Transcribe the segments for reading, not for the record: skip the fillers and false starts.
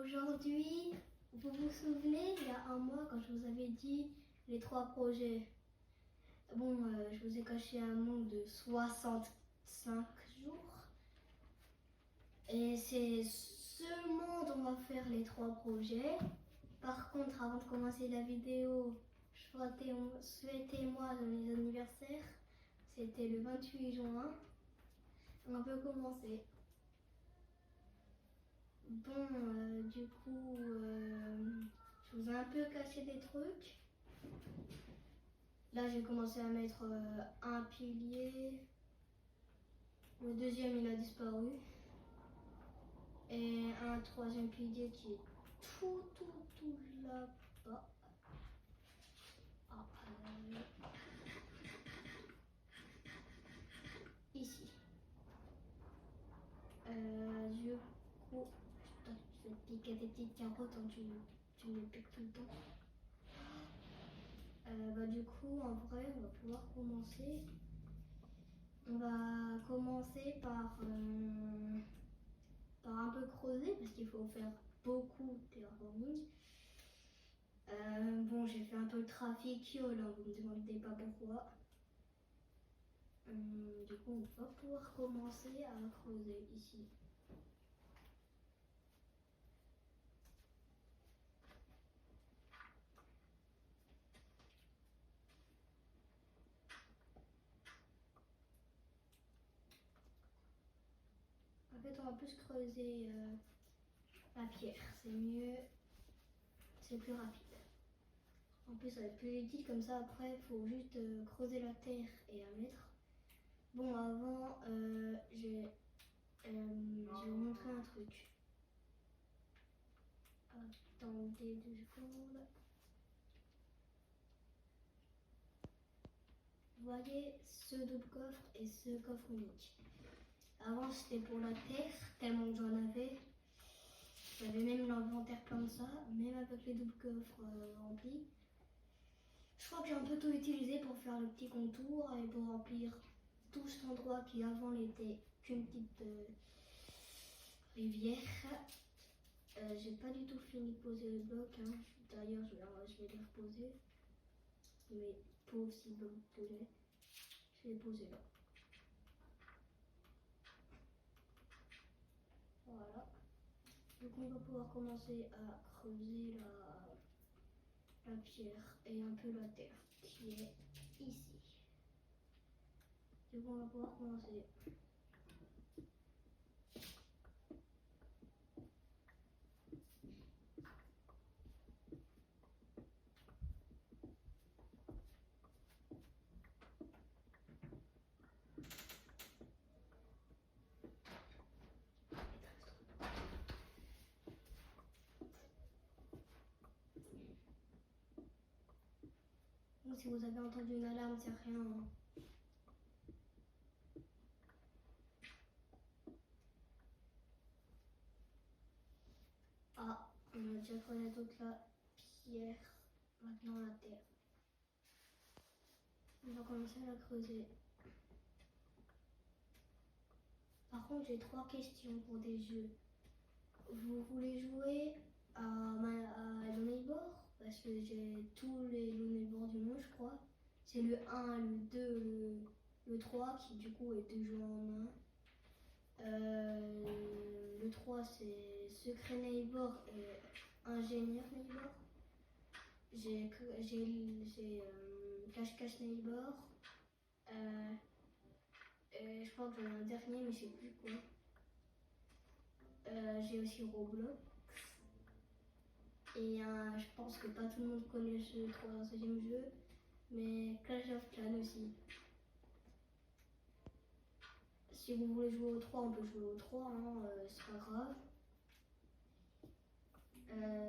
Aujourd'hui, vous vous souvenez, il y a un mois, quand je vous avais dit les 3 projets, je vous ai caché un monde de 65 jours. Et c'est ce monde, on va faire les 3 projets. Par contre, avant de commencer la vidéo, souhaitez-moi mes anniversaires. C'était le 28 juin. On peut commencer. Je vous ai un peu caché des trucs. Là, j'ai commencé à mettre un pilier. Le deuxième, il a disparu. Et un troisième pilier qui est tout là-bas. Ici. Du coup, je vais te piquer des petites carottes, hein, tu me les piques tout le temps. Du coup, en vrai, on va pouvoir commencer. On va commencer par un peu creuser parce qu'il faut faire beaucoup de terraforming. J'ai fait un peu le trafic là, vous me demandez pas pourquoi. Du coup, on va pouvoir commencer à creuser ici. En fait, on va plus creuser la pierre, c'est mieux, c'est plus rapide. En plus, ça va être plus utile comme ça. Après, il faut juste creuser la terre et la mettre. Bon, avant, je vais vous montrer un truc. Attendez 2 secondes. Vous voyez ce double coffre et ce coffre unique. Avant, c'était pour la terre, tellement que j'en avais. J'avais même l'inventaire comme ça, même avec les doubles coffres remplis. Je crois que j'ai un peu tout utilisé pour faire le petit contour et pour remplir tout cet endroit qui avant n'était qu'une petite rivière. J'ai pas du tout fini de poser le bloc. Hein. D'ailleurs, je vais les reposer. Mes pauvres 6 blocs de lait. Je vais les poser là. Voilà. Donc on va pouvoir commencer à creuser la pierre et un peu la terre qui est ici. Du coup, on va pouvoir commencer. Donc, si vous avez entendu une alarme, c'est rien. Hein. Ah, on a déjà creusé toute la pierre, maintenant la terre. On va commencer à la creuser. Par contre, j'ai 3 questions pour des jeux. Vous voulez jouer à Loneybor? Parce que j'ai tous les Loneybor du monde, je crois. C'est le 1, le 2, le 3 qui du coup est 2 jeux en 1. Le 3 c'est Secret Neighbor et Ingénieur Neighbor. J'ai Cache-Cache Neighbor. Je crois que j'en ai un dernier, mais je sais plus quoi. J'ai aussi Roblox. Et je pense que pas tout le monde connaît ce troisième jeu, mais Clash of Clans aussi. Si vous voulez jouer au 3, on peut jouer au 3, hein, c'est pas grave.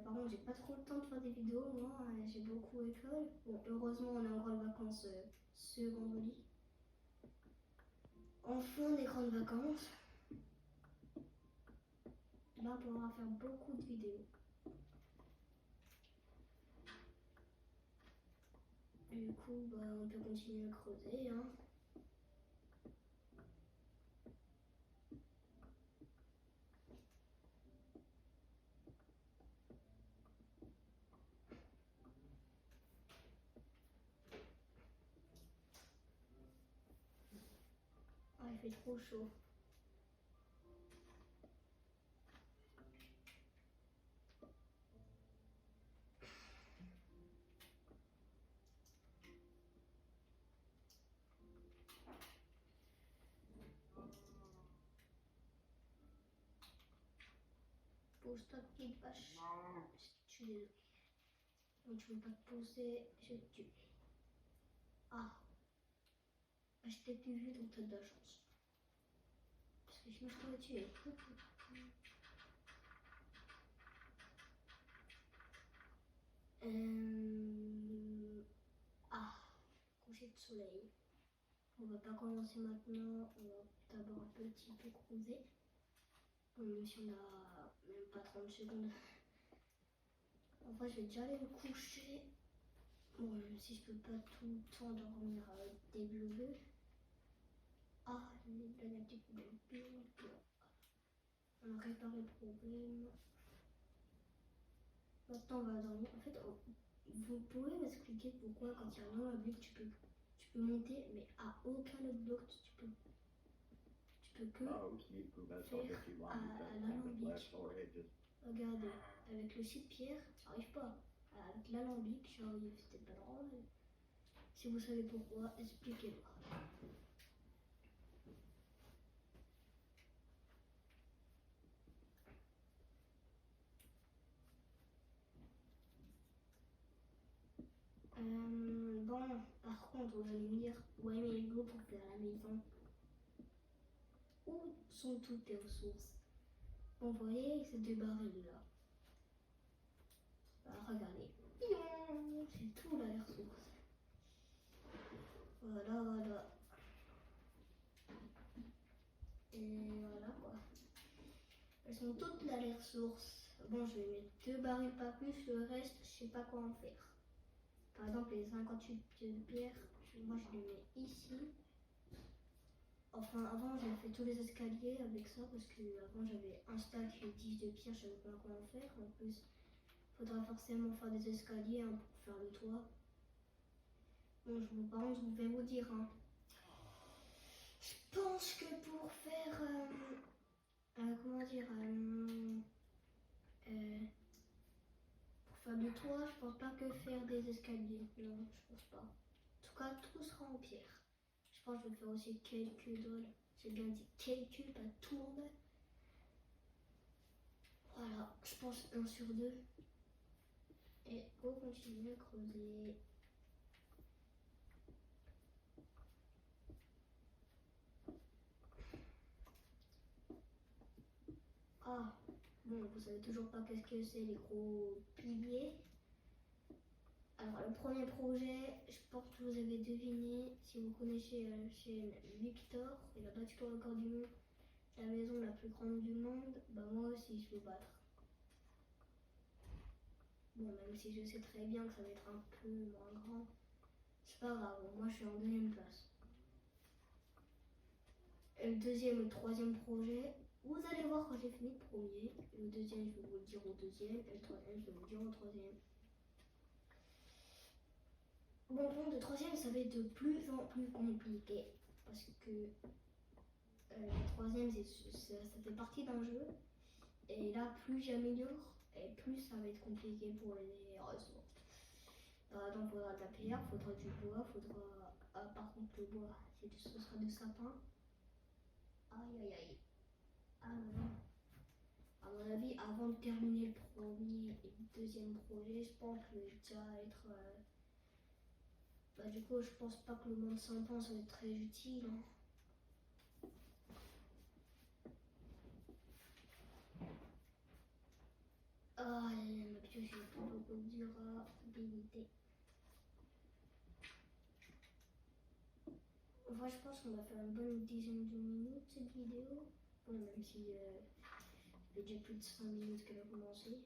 Par contre, j'ai pas trop le temps de faire des vidéos, moi, j'ai beaucoup école. Bon, heureusement, on a encore les vacances ce vendredi. Enfin, des grandes vacances. Là, on pourra faire beaucoup de vidéos. Du coup, on peut continuer à creuser. Hein. il fait trop chaud. Pose ta petite vache. Je suis désolée. Donc tu veux pas te poser, je te tue. Ah, je t'ai plus vu donc t'as de la chance. Parce que sinon je t'aurais tué. Ah, coucher de soleil. On va pas commencer maintenant, on va d'abord un petit peu creuser. Même si on a même pas 30 secondes. Enfin, je vais déjà aller me coucher. Bon, même si je peux pas tout le temps dormir des bleus. Ah, la petite poubelle. On a réparé le problème. Maintenant, on va dormir. En fait, vous pouvez m'expliquer pourquoi quand il y a un bloc, tu peux monter, mais à aucun autre bloc, tu peux que faire à l'alambic. Regardez, avec le site pierre, ça n'arrive pas. Avec l'alambic, j'arrive. C'était pas drôle. Si vous savez pourquoi, expliquez-moi. Bon, par contre, vous allez me dire, ouais, mais Hugo, pour faire la maison, où sont toutes tes ressources? Bon, vous voyez, ces deux barils là. Bah, regardez. C'est tout là, les ressources. Voilà, voilà. Et voilà quoi. Elles sont toutes là, les ressources. Bon, je vais mettre deux barils, pas plus. Le reste, je sais pas quoi en faire. Par exemple, les 58 de pierre, moi je les mets ici. Enfin, avant j'avais fait tous les escaliers avec ça parce que avant j'avais un stack et 10 de pierre, je savais pas quoi en faire. En plus, il faudra forcément faire des escaliers hein, pour faire le toit. Bon, par contre, je vais vous dire, hein. Je pense que pour faire, comment dire, pour faire du toit, je pense pas que faire des escaliers. Non, je pense pas. En tout cas, tout sera en pierre. Je pense que je vais faire aussi quelques dalles. J'ai bien dit quelques, pas tourne. Voilà, je pense 1 sur 2. Et on continue à creuser. Ah, bon, vous savez toujours pas qu'est-ce que c'est les gros piliers. Alors, le premier projet, je pense que vous avez deviné, si vous connaissez la chaîne Victor, il a battu le record du monde, la maison la plus grande du monde, bah moi aussi je vais battre. Bon, même si je sais très bien que ça va être un peu moins grand, c'est pas grave, moi je suis en deuxième place. Et le deuxième et le troisième projet, vous allez voir quand j'ai fini le premier. Le deuxième, je vais vous le dire au deuxième, et le troisième, je vais vous le dire au troisième. Bon, pour le troisième, ça va être de plus en plus compliqué. Parce que le troisième, ça fait partie d'un jeu. Et là, plus j'améliore, et plus ça va être compliqué pour les ressources. Donc, il faudra de la pierre, il faudra du bois, faudra. Ah, par contre, le bois, ce sera du sapin. Aïe, aïe, aïe. Ah non. À mon avis, avant de terminer le premier et le deuxième projet, je pense que je vais déjà être. Bah, du coup, je pense pas que le monde sapin ça va être très utile. Hein. Ah, ma pioche, j'ai pas beaucoup de durabilité. Enfin, je pense qu'on va faire une bonne dizaine de minutes cette vidéo. Bon, même si ça fait déjà plus de 5 minutes qu'elle a commencé.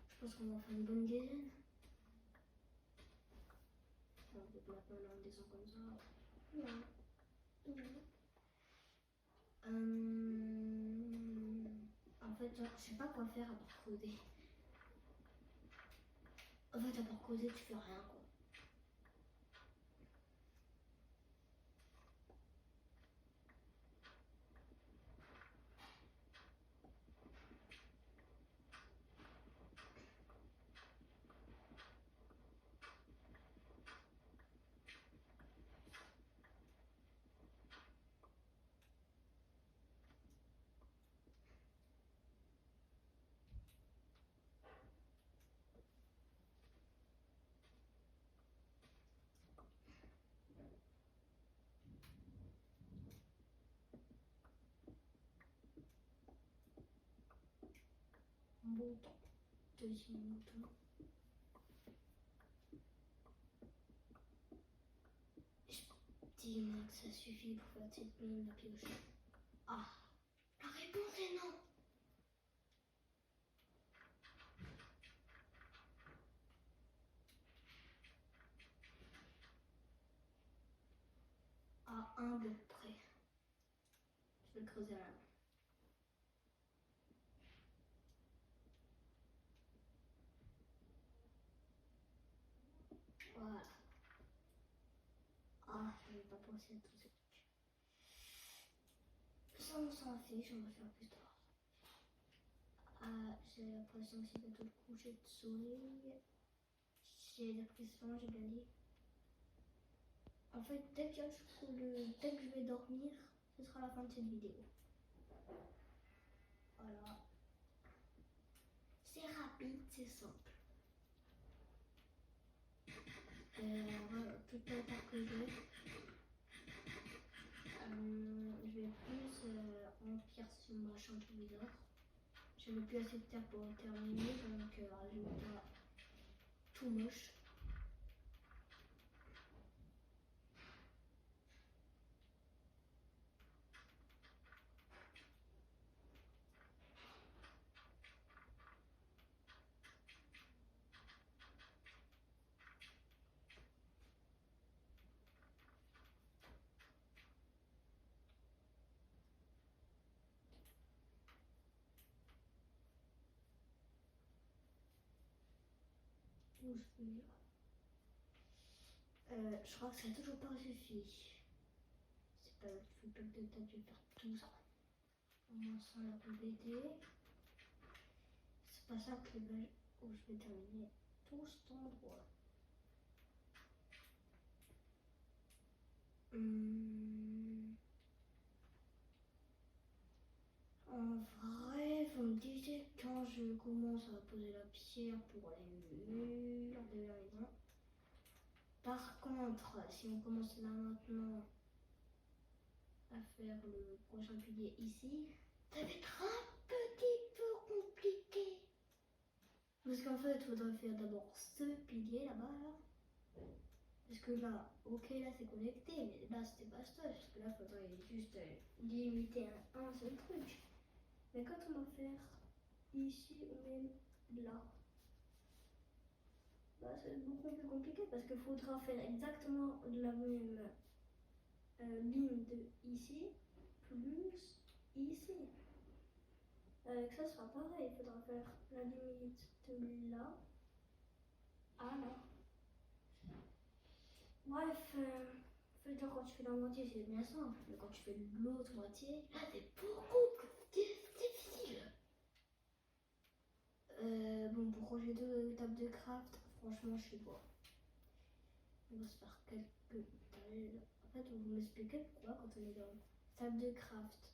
Je pense qu'on va faire une bonne dizaine. On peut maintenant on descend comme ça. Voilà. En fait, genre, je sais pas quoi faire à part coder. En fait, à part coder, tu fais rien quoi. Bon temps. Deuxième mouton. Je dis moi que ça suffit pour faire cette mine la pioche. Ah, la réponse est non. À un bloc près. Je vais le creuser à la main. Voilà. Ah, je n'avais pas pensé à tout ça. Ça, on s'en fiche, on va faire plus tard. Ah, j'ai l'impression que c'est bientôt le coucher de soleil. J'ai l'impression, j'ai bien dit. En fait, dès que je vais dormir, ce sera la fin de cette vidéo. Voilà. C'est rapide, c'est simple. Voilà, tout le temps que j'ai. Je vais plus remplir sur ma chambre bizarre. Je n'ai plus assez de terre pour terminer, donc je vais pas tout moche. Où je vais lire. Je crois que ça n'a toujours pas suffi. C'est pas le bloc de table, je vais faire tout ça. Au moins ça l'a complété. C'est pas ça que où je vais terminer tout cet endroit. En vrai, vous me disiez quand je commence à poser la pierre pour les murs de la maison. Par contre, si on commence là maintenant à faire le prochain pilier ici, ça va être un petit peu compliqué. Parce qu'en fait, il faudrait faire d'abord ce pilier là-bas. Là. Parce que là, ok, là c'est connecté, mais là c'était pas ça. Parce que là, il faudrait juste limiter un seul truc. Mais quand on va faire ici ou même là, bah, c'est beaucoup plus compliqué parce qu'il faudra faire exactement la même ligne de ici plus ici. Avec ça sera pareil, il faudra faire la limite de là à là. Bref, quand tu fais la moitié c'est bien simple, mais quand tu fais l'autre moitié, là c'est beaucoup plus difficile. Bon, pour ranger deux tables de craft, franchement, je sais pas. On va se faire quelques dalles. En fait, on vous m'expliquer pourquoi quand on est dans table de craft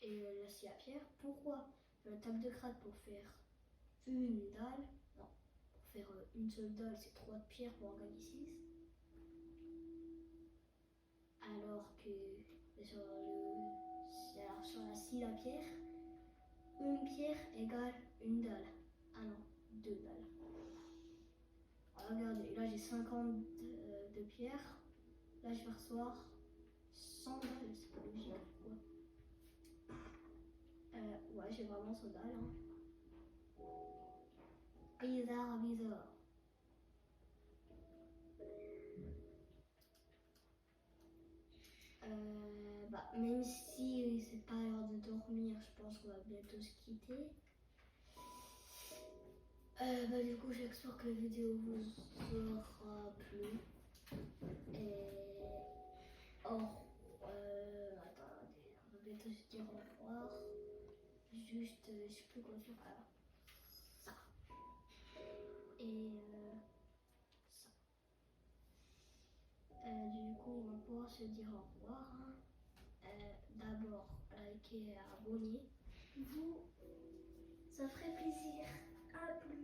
et la scie à pierre, pourquoi la table de craft pour faire une dalle, non, pour faire une seule dalle, c'est 3 de pierre pour en gagner 6. Alors que sur la scie à pierre, une pierre égale une dalle. Ah non, 2 dalles. Alors, regardez, là j'ai 50 de pierre. Là je vais recevoir 100 dalles, c'est pas logique. Ouais, j'ai vraiment 100 dalles. Hein. Bizarre, bizarre. Bah, même si c'est pas l'heure de dormir, je pense qu'on va bientôt se quitter. Bah, du coup, j'espère que la vidéo vous aura plu. Et. Oh, attendez, on va bientôt se dire au revoir. Juste, je sais plus quoi faire. Alors, ça. Et ça. Du coup, on va pouvoir se dire au revoir. Hein. D'abord, liker et abonner. Vous, ça ferait plaisir. À plus.